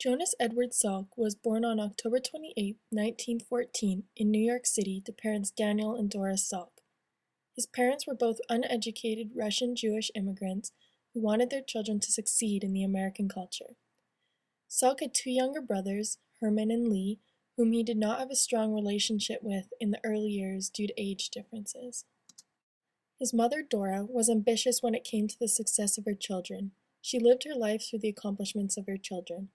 Jonas Edward Salk was born on October 28, 1914, in New York City to parents Daniel and Doris Salk. His parents were both uneducated Russian Jewish immigrants who wanted their children to succeed in the American culture. Salk had two younger brothers, Herman and Lee, whom he did not have a strong relationship with in the early years due to age differences. His mother, Dora, was ambitious when it came to the success of her children. She lived her life through the accomplishments of her children.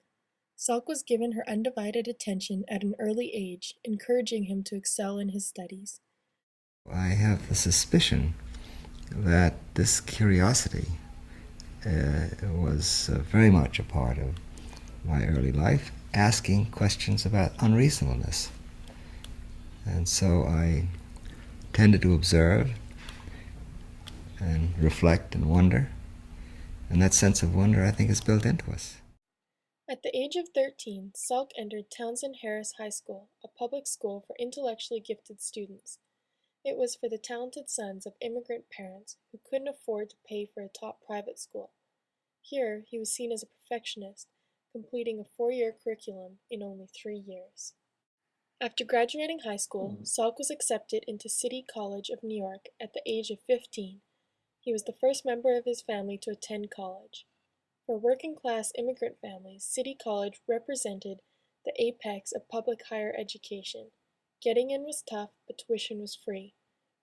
Salk was given her undivided attention at an early age, encouraging him to excel in his studies. I have the suspicion that this curiosity was very much a part of my early life, asking questions about unreasonableness. And so I tended to observe and reflect and wonder, and that sense of wonder, I think, is built into us. At the age of 13, Salk entered Townsend Harris High School, a public school for intellectually gifted students. It was for the talented sons of immigrant parents who couldn't afford to pay for a top private school. Here, he was seen as a perfectionist, completing a 4-year curriculum in only 3 years. After graduating high school, Salk was accepted into City College of New York at the age of 15. He was the first member of his family to attend college. For working-class immigrant families, City College represented the apex of public higher education. Getting in was tough, but tuition was free.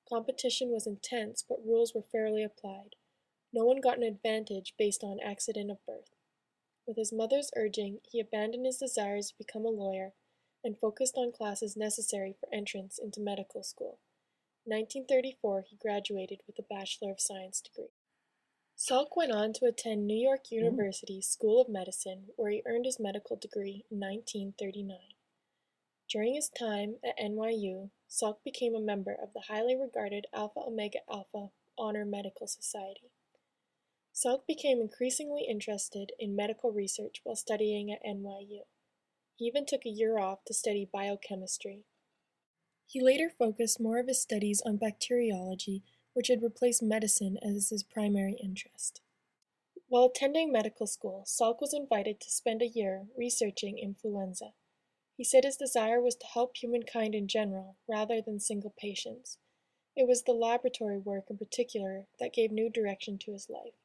Competition was intense, but rules were fairly applied. No one got an advantage based on accident of birth. With his mother's urging, he abandoned his desires to become a lawyer and focused on classes necessary for entrance into medical school. In 1934, he graduated with a Bachelor of Science degree. Salk went on to attend New York University's School of Medicine, where he earned his medical degree in 1939. During his time at NYU, Salk became a member of the highly regarded Alpha Omega Alpha Honor Medical Society. Salk became increasingly interested in medical research while studying at NYU. He even took a year off to study biochemistry. He later focused more of his studies on bacteriology, which had replaced medicine as his primary interest. While attending medical school, Salk was invited to spend a year researching influenza. He said his desire was to help humankind in general, rather than single patients. It was the laboratory work in particular that gave new direction to his life.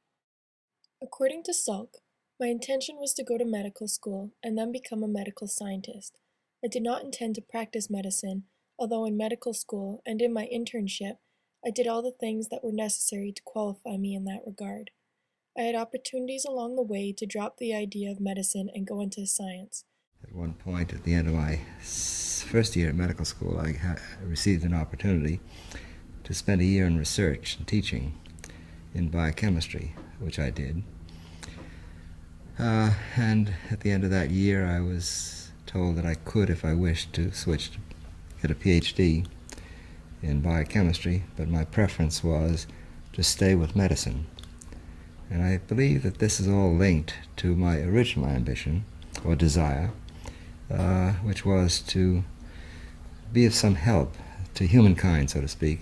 According to Salk, my intention was to go to medical school and then become a medical scientist. I did not intend to practice medicine, although in medical school and in my internship, I did all the things that were necessary to qualify me in that regard. I had opportunities along the way to drop the idea of medicine and go into science. At one point, at the end of my first year at medical school, I received an opportunity to spend a year in research and teaching in biochemistry, which I did. And at the end of that year, I was told that I could, if I wished, to switch to get a PhD in biochemistry, but my preference was to stay with medicine. And I believe that this is all linked to my original ambition, or desire, which was to be of some help to humankind, so to speak,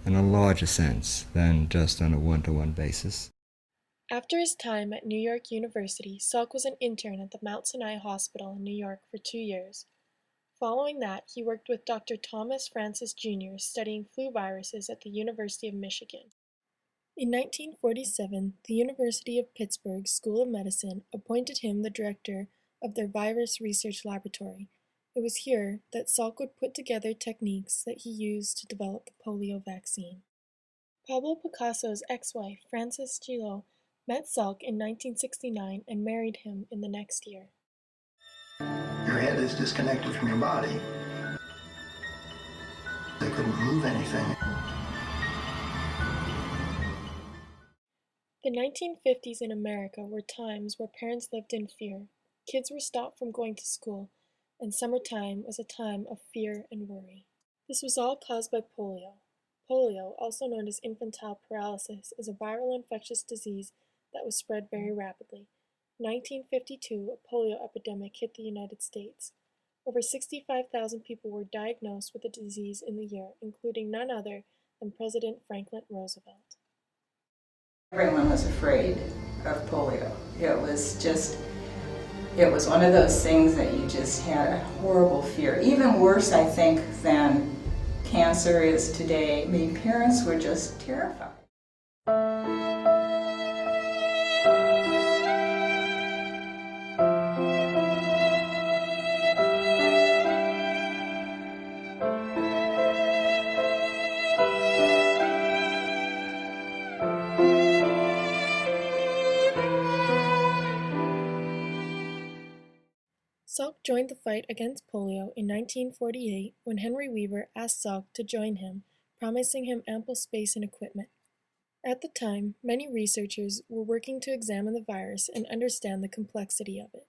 in a larger sense than just on a one-to-one basis. After his time at New York University, Salk was an intern at the Mount Sinai Hospital in New York for 2 years. Following that, he worked with Dr. Thomas Francis Jr. studying flu viruses at the University of Michigan. In 1947, the University of Pittsburgh School of Medicine appointed him the director of their virus research laboratory. It was here that Salk would put together techniques that he used to develop the polio vaccine. Pablo Picasso's ex-wife, Frances Gillot, met Salk in 1969 and married him in the next year. Your head is disconnected from your body. They couldn't move anything. The 1950s in America were times where parents lived in fear. Kids were stopped from going to school, and summertime was a time of fear and worry. This was all caused by polio. Polio, also known as infantile paralysis, is a viral infectious disease that was spread very rapidly. In 1952, a polio epidemic hit the United States. Over 65,000 people were diagnosed with the disease in the year, including none other than President Franklin Roosevelt. Everyone was afraid of polio. It was just It was one of those things that you just had a horrible fear. Even worse, I think, than cancer is today. I mean, parents were just terrified. Salk joined the fight against polio in 1948 when Henry Weaver asked Salk to join him, promising him ample space and equipment. At the time, many researchers were working to examine the virus and understand the complexity of it.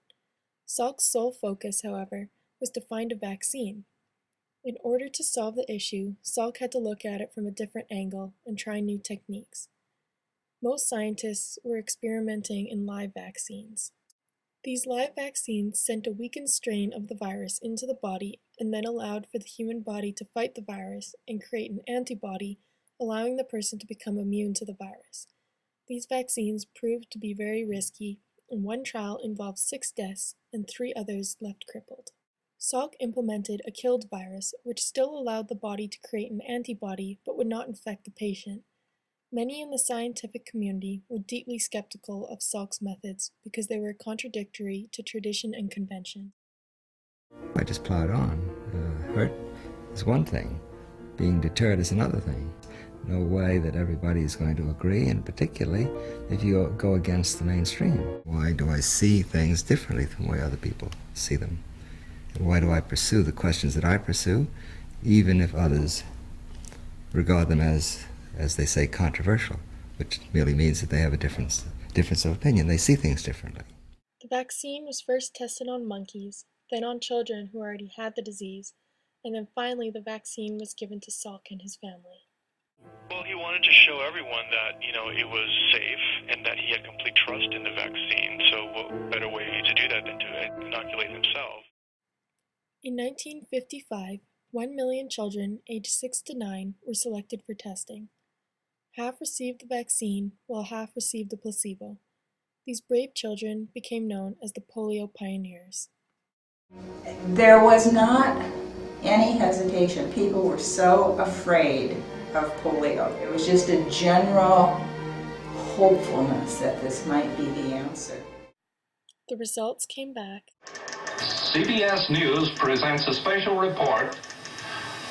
Salk's sole focus, however, was to find a vaccine. In order to solve the issue, Salk had to look at it from a different angle and try new techniques. Most scientists were experimenting in live vaccines. These live vaccines sent a weakened strain of the virus into the body and then allowed for the human body to fight the virus and create an antibody, allowing the person to become immune to the virus. These vaccines proved to be very risky, and one trial involved 6 deaths and 3 others left crippled. Salk implemented a killed virus, which still allowed the body to create an antibody but would not infect the patient. Many in the scientific community were deeply skeptical of Salk's methods because they were contradictory to tradition and convention. I just plowed on. Hurt is one thing. Being deterred is another thing. No way that everybody is going to agree, and particularly if you go against the mainstream. Why do I see things differently from the way other people see them? And why do I pursue the questions that I pursue, even if others regard them as they say, controversial, which merely means that they have a difference of opinion. They see things differently. The vaccine was first tested on monkeys, then on children who already had the disease, and then finally the vaccine was given to Salk and his family. Well, he wanted to show everyone that, it was safe and that he had complete trust in the vaccine. So what better way to do that than to inoculate himself? In 1955, 1 million children aged 6 to 9 were selected for testing. Half received the vaccine, while half received the placebo. These brave children became known as the polio pioneers. There was not any hesitation. People were so afraid of polio. It was just a general hopefulness that this might be the answer. The results came back. CBS News presents a special report.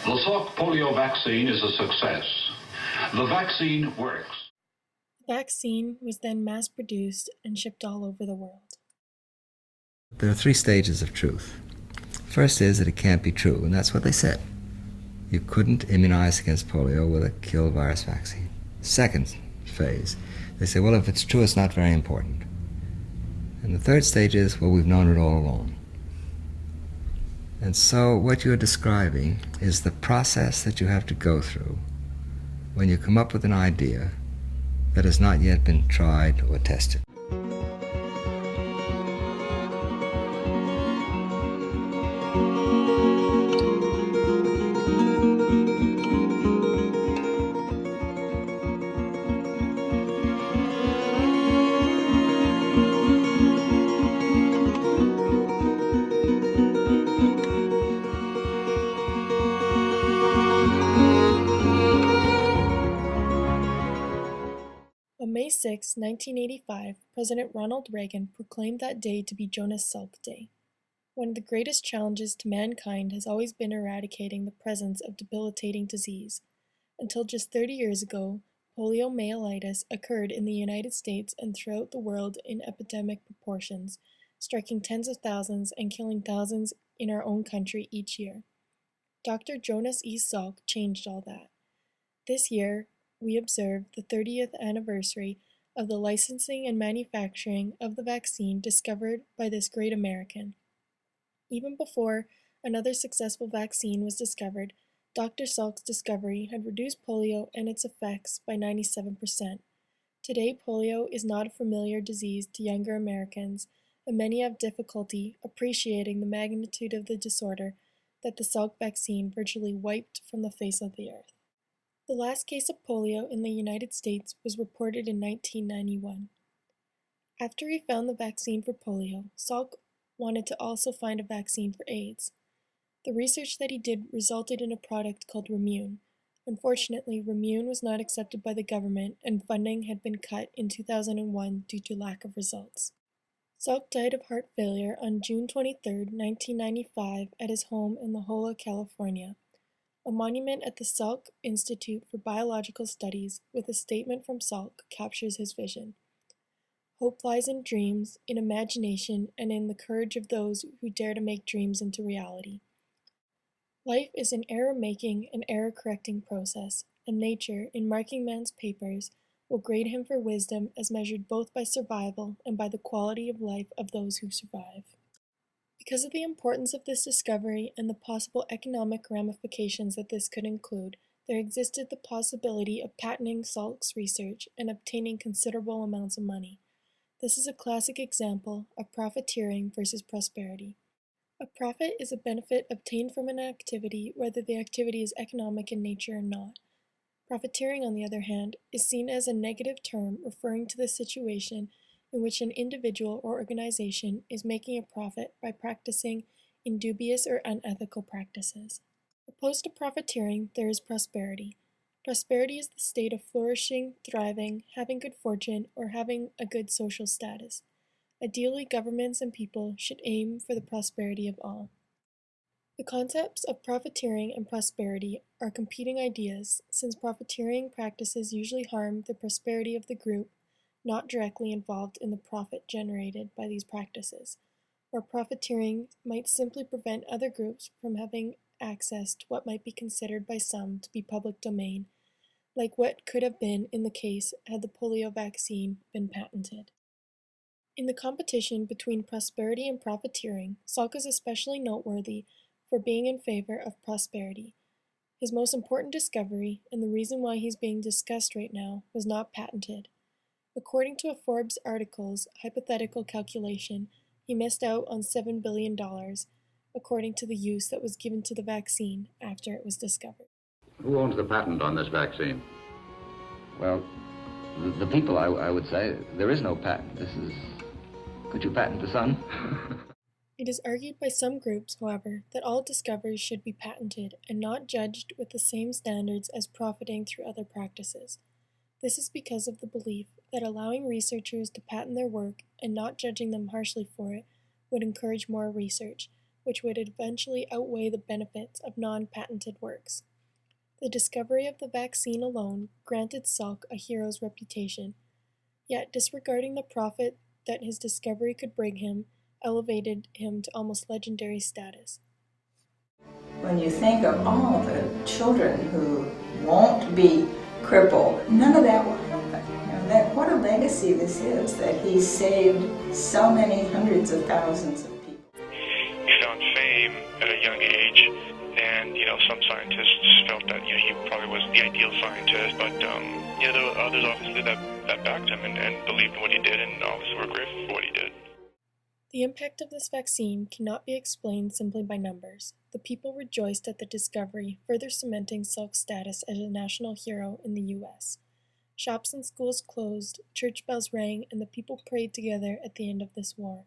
The Salk polio vaccine is a success. The vaccine works. The vaccine was then mass-produced and shipped all over the world. There are 3 stages of truth. First is that it can't be true, and that's what they said. You couldn't immunize against polio with a kill virus vaccine. Second phase, they say, well, if it's true, it's not very important. And the third stage is, well, we've known it all along. And so what you're describing is the process that you have to go through when you come up with an idea that has not yet been tried or tested. On May 6, 1985, President Ronald Reagan proclaimed that day to be Jonas Salk Day. One of the greatest challenges to mankind has always been eradicating the presence of debilitating disease. Until just 30 years ago, poliomyelitis occurred in the United States and throughout the world in epidemic proportions, striking tens of thousands and killing thousands in our own country each year. Dr. Jonas E. Salk changed all that. This year, we observe the 30th anniversary of the licensing and manufacturing of the vaccine discovered by this great American. Even before another successful vaccine was discovered, Dr. Salk's discovery had reduced polio and its effects by 97%. Today, polio is not a familiar disease to younger Americans, and many have difficulty appreciating the magnitude of the disorder that the Salk vaccine virtually wiped from the face of the earth. The last case of polio in the United States was reported in 1991. After he found the vaccine for polio, Salk wanted to also find a vaccine for AIDS. The research that he did resulted in a product called Remune. Unfortunately, Remune was not accepted by the government and funding had been cut in 2001 due to lack of results. Salk died of heart failure on June 23, 1995 at his home in La Jolla, California. A monument at the Salk Institute for Biological Studies with a statement from Salk captures his vision. Hope lies in dreams, in imagination, and in the courage of those who dare to make dreams into reality. Life is an error-making and error-correcting process, and nature, in marking man's papers, will grade him for wisdom as measured both by survival and by the quality of life of those who survive. Because of the importance of this discovery and the possible economic ramifications that this could include, there existed the possibility of patenting Salk's research and obtaining considerable amounts of money. This is a classic example of profiteering versus prosperity. A profit is a benefit obtained from an activity whether the activity is economic in nature or not. Profiteering, on the other hand, is seen as a negative term referring to the situation in which an individual or organization is making a profit by practicing indubious or unethical practices. Opposed to profiteering, there is prosperity. Prosperity is the state of flourishing, thriving, having good fortune, or having a good social status. Ideally, governments and people should aim for the prosperity of all. The concepts of profiteering and prosperity are competing ideas, since profiteering practices usually harm the prosperity of the group not directly involved in the profit generated by these practices, or profiteering might simply prevent other groups from having access to what might be considered by some to be public domain, like what could have been in the case had the polio vaccine been patented. In the competition between prosperity and profiteering, Salk is especially noteworthy for being in favor of prosperity. His most important discovery, and the reason why he's being discussed right now, was not patented. According to a Forbes article's hypothetical calculation, he missed out on $7 billion, according to the use that was given to the vaccine after it was discovered. Who owns the patent on this vaccine? Well, the people, I would say. There is no patent. Could you patent the sun? It is argued by some groups, however, that all discoveries should be patented and not judged with the same standards as profiting through other practices. This is because of the belief that allowing researchers to patent their work and not judging them harshly for it would encourage more research, which would eventually outweigh the benefits of non-patented works. The discovery of the vaccine alone granted Salk a hero's reputation, yet disregarding the profit that his discovery could bring him elevated him to almost legendary status. When you think of all the children who won't be crippled, none of that will happen. What a legacy this is, that he saved so many hundreds of thousands of people. He found fame at a young age, and some scientists felt that he probably was the ideal scientist, but there were others obviously that backed him and believed in what he did, and obviously were grateful for what he did. The impact of this vaccine cannot be explained simply by numbers. The people rejoiced at the discovery, further cementing Salk's status as a national hero in the U.S. Shops and schools closed, church bells rang, and the people prayed together at the end of this war.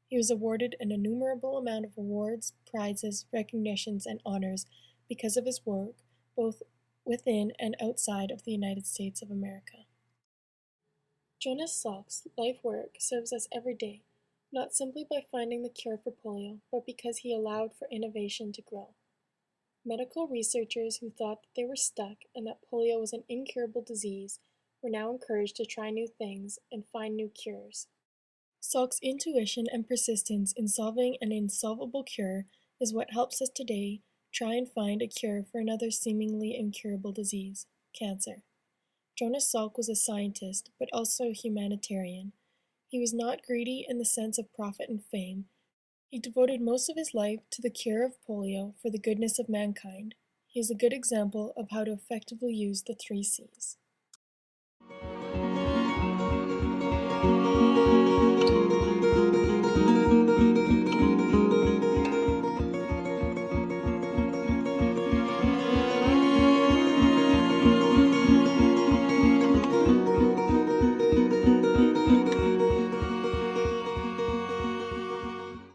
He was awarded an innumerable amount of awards, prizes, recognitions, and honors because of his work, both within and outside of the United States of America. Jonas Salk's life work serves us every day, not simply by finding the cure for polio, but because he allowed for innovation to grow. Medical researchers who thought that they were stuck and that polio was an incurable disease were now encouraged to try new things and find new cures. Salk's intuition and persistence in solving an insolvable cure is what helps us today try and find a cure for another seemingly incurable disease, cancer. Jonas Salk was a scientist, but also a humanitarian. He was not greedy in the sense of profit and fame. He devoted most of his life to the cure of polio for the goodness of mankind. He is a good example of how to effectively use the 3 C's.